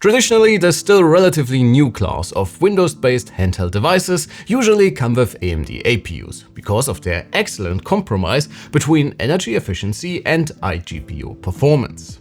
Traditionally, the still relatively new class of Windows-based handheld devices usually come with AMD APUs because of their excellent compromise between energy efficiency and iGPU performance.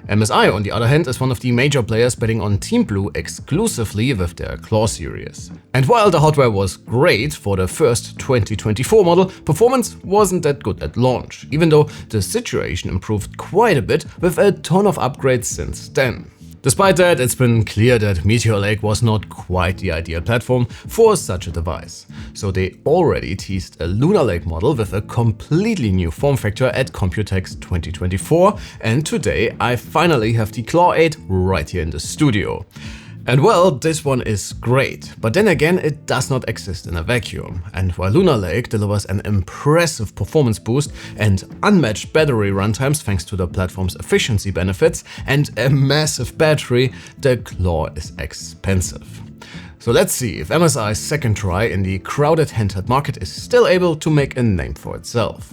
MSI, on the other hand, is one of the major players betting on Team Blue exclusively with their Claw series. And while the hardware was great for the first 2024 model, performance wasn't that good at launch, even though the situation improved quite a bit with a ton of upgrades since then. Despite that, it's been clear that Meteor Lake was not quite the ideal platform for such a device. So they already teased a Lunar Lake model with a completely new form factor at Computex 2024, and today I finally have the Claw 8 right here in the studio. And well, this one is great, but then again it does not exist in a vacuum. And while Lunar Lake delivers an impressive performance boost and unmatched battery runtimes thanks to the platform's efficiency benefits and a massive battery, the Claw is expensive. So let's see if MSI's second try in the crowded handheld market is still able to make a name for itself.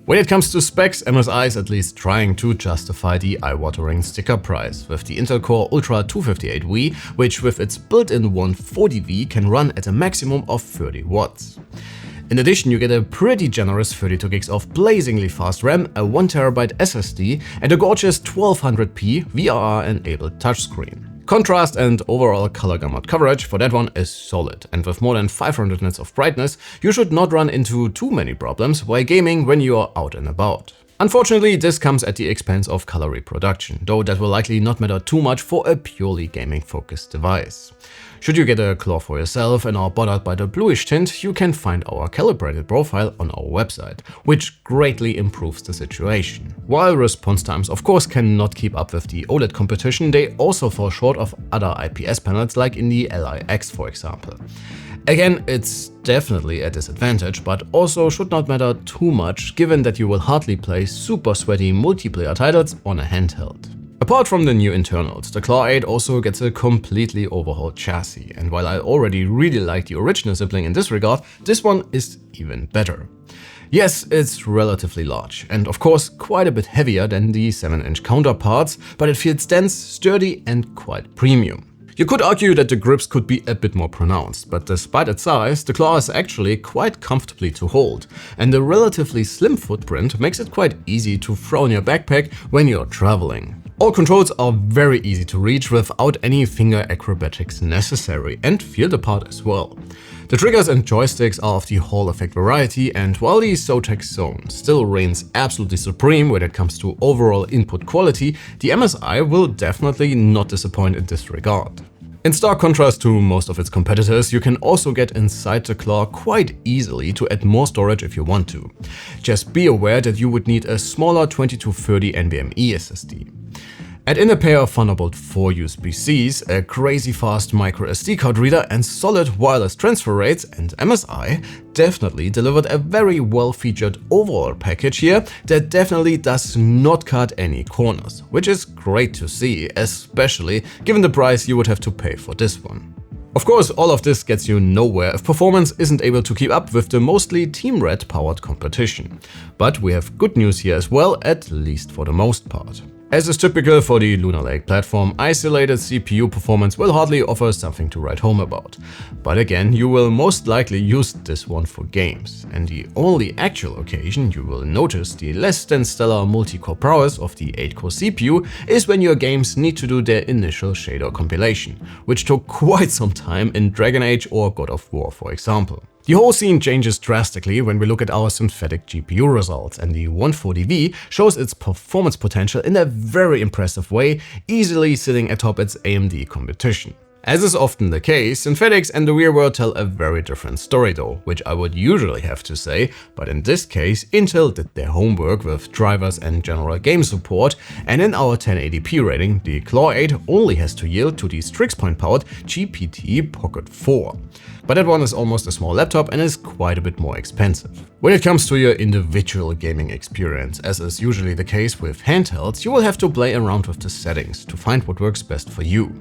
When it comes to specs, MSI is at least trying to justify the eye-watering sticker price with the Intel Core Ultra 258V, which with its built-in 140V can run at a maximum of 30 watts. In addition, you get a pretty generous 32 gigs of blazingly fast RAM, a 1TB SSD, and a gorgeous 1200p VRR-enabled touchscreen. Contrast and overall color gamut coverage for that one is solid, and with more than 500 nits of brightness, you should not run into too many problems while gaming when you are out and about. Unfortunately, this comes at the expense of color reproduction, though that will likely not matter too much for a purely gaming-focused device. Should you get a Claw for yourself and are bothered by the bluish tint, you can find our calibrated profile on our website, which greatly improves the situation. While response times of course cannot keep up with the OLED competition, they also fall short of other IPS panels like in the LIX, for example. Again, it's definitely a disadvantage, but also should not matter too much given that you will hardly play super sweaty multiplayer titles on a handheld. Apart from the new internals, the Claw 8 also gets a completely overhauled chassis, and while I already really like the original sibling in this regard, this one is even better. Yes, it's relatively large, and of course quite a bit heavier than the 7-inch counterparts, but it feels dense, sturdy and quite premium. You could argue that the grips could be a bit more pronounced, but despite its size, the Claw is actually quite comfortably to hold, and the relatively slim footprint makes it quite easy to throw in your backpack when you're traveling. All controls are very easy to reach without any finger acrobatics necessary, and feel the part as well. The triggers and joysticks are of the Hall effect variety, and while the Zotac Zone still reigns absolutely supreme when it comes to overall input quality, the MSI will definitely not disappoint in this regard. In stark contrast to most of its competitors, you can also get inside the Claw quite easily to add more storage if you want to. Just be aware that you would need a smaller 20-30 NVMe SSD. Add in a pair of Thunderbolt 4 USB-Cs, a crazy fast micro SD card reader and solid wireless transfer rates, and MSI definitely delivered a very well-featured overall package here that definitely does not cut any corners, which is great to see, especially given the price you would have to pay for this one. Of course, all of this gets you nowhere if performance isn't able to keep up with the mostly Team Red powered competition. But we have good news here as well, at least for the most part. As is typical for the Lunar Lake platform, isolated CPU performance will hardly offer something to write home about. But again, you will most likely use this one for games, and the only actual occasion you will notice the less than stellar multi-core prowess of the 8-core CPU is when your games need to do their initial shader compilation, which took quite some time in Dragon Age or God of War, for example. The whole scene changes drastically when we look at our synthetic GPU results, and the 140V shows its performance potential in a very impressive way, easily sitting atop its AMD competition. As is often the case, synthetics and the real world tell a very different story though, which I would usually have to say, but in this case Intel did their homework with drivers and general game support, and in our 1080p rating, the Claw 8 only has to yield to the Strix Point powered GPT Pocket 4. But that one is almost a small laptop and is quite a bit more expensive. When it comes to your individual gaming experience, as is usually the case with handhelds, you will have to play around with the settings to find what works best for you.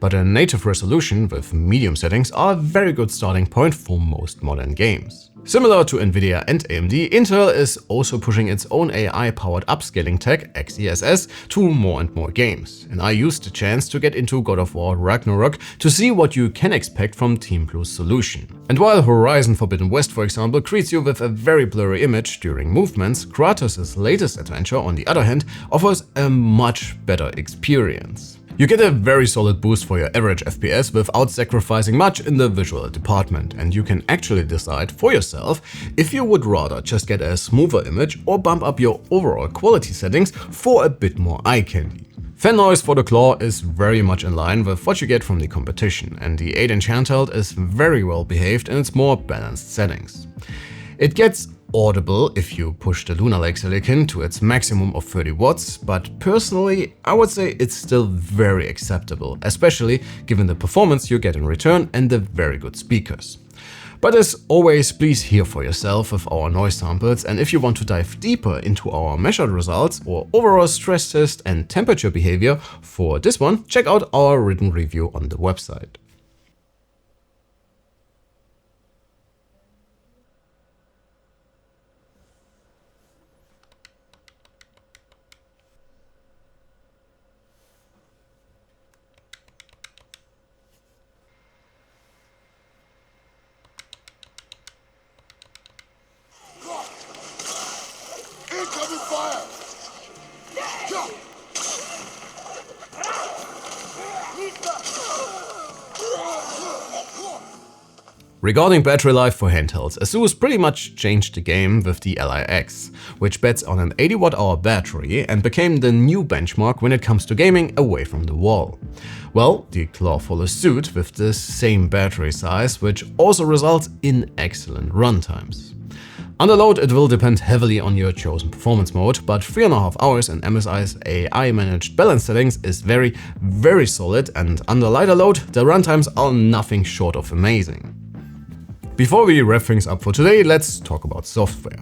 But a native resolution with medium settings are a very good starting point for most modern games. Similar to Nvidia and AMD, Intel is also pushing its own AI-powered upscaling tech, XeSS, to more and more games. And I used the chance to get into God of War Ragnarok to see what you can expect from Team Blue's solution. And while Horizon Forbidden West, for example, greets you with a very blurry image during movements, Kratos' latest adventure, on the other hand, offers a much better experience. You get a very solid boost for your average FPS without sacrificing much in the visual department, and you can actually decide for yourself if you would rather just get a smoother image or bump up your overall quality settings for a bit more eye candy. Fan noise for the Claw is very much in line with what you get from the competition, and the 8-inch handheld is very well behaved in its more balanced settings. It gets audible if you push the Lunar Lake Silicon to its maximum of 30 watts, but personally I would say it's still very acceptable, especially given the performance you get in return and the very good speakers. But as always, please hear for yourself with our noise samples, and if you want to dive deeper into our measured results or overall stress test and temperature behavior for this one, check out our written review on the website. Incoming fire! Regarding battery life for handhelds, ASUS pretty much changed the game with the LIX, which bets on an 80 watt-hour battery and became the new benchmark when it comes to gaming away from the wall. Well, the Claw follows suit with the same battery size, which also results in excellent runtimes. Under load, it will depend heavily on your chosen performance mode, but 3.5 hours in MSI's AI-managed balance settings is very solid, and under lighter load, the runtimes are nothing short of amazing. Before we wrap things up for today, let's talk about software.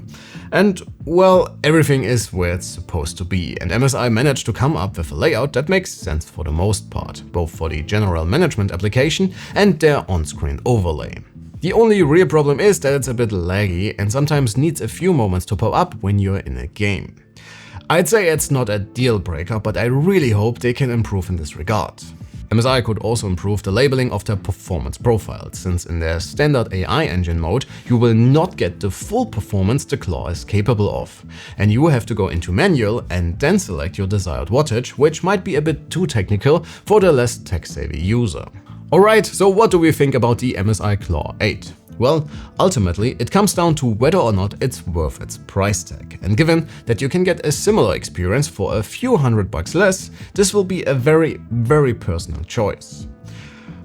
And well, everything is where it's supposed to be, and MSI managed to come up with a layout that makes sense for the most part, both for the general management application and their on-screen overlay. The only real problem is that it's a bit laggy and sometimes needs a few moments to pop up when you're in a game. I'd say it's not a deal breaker, but I really hope they can improve in this regard. MSI could also improve the labeling of their performance profiles, since in their standard AI engine mode you will not get the full performance the Claw is capable of, and you have to go into manual and then select your desired wattage, which might be a bit too technical for the less tech-savvy user. Alright, so what do we think about the MSI Claw 8? Well, ultimately it comes down to whether or not it's worth its price tag, and given that you can get a similar experience for a few $100 less, this will be a very personal choice.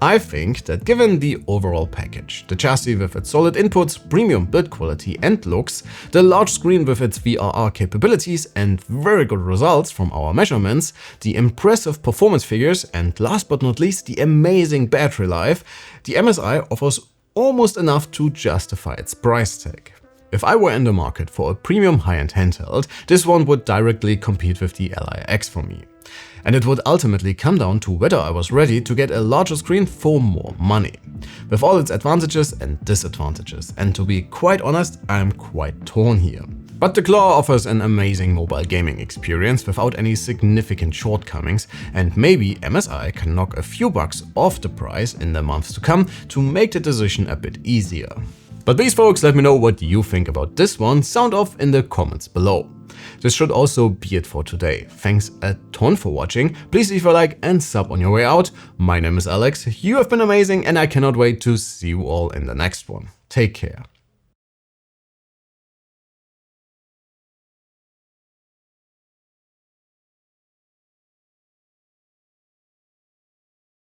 I think that given the overall package, the chassis with its solid inputs, premium build quality and looks, the large screen with its VRR capabilities and very good results from our measurements, the impressive performance figures and last but not least the amazing battery life, the MSI offers almost enough to justify its price tag. If I were in the market for a premium high-end handheld, this one would directly compete with the LIX for me. And it would ultimately come down to whether I was ready to get a larger screen for more money, with all its advantages and disadvantages, and to be quite honest, I'm quite torn here. But the Claw offers an amazing mobile gaming experience without any significant shortcomings, and maybe MSI can knock a few bucks off the price in the months to come to make the decision a bit easier. But please folks, let me know what you think about this one, sound off in the comments below. This should also be it for today. Thanks a ton for watching, please leave a like and sub on your way out. My name is Alex, you have been amazing and I cannot wait to see you all in the next one. Take care.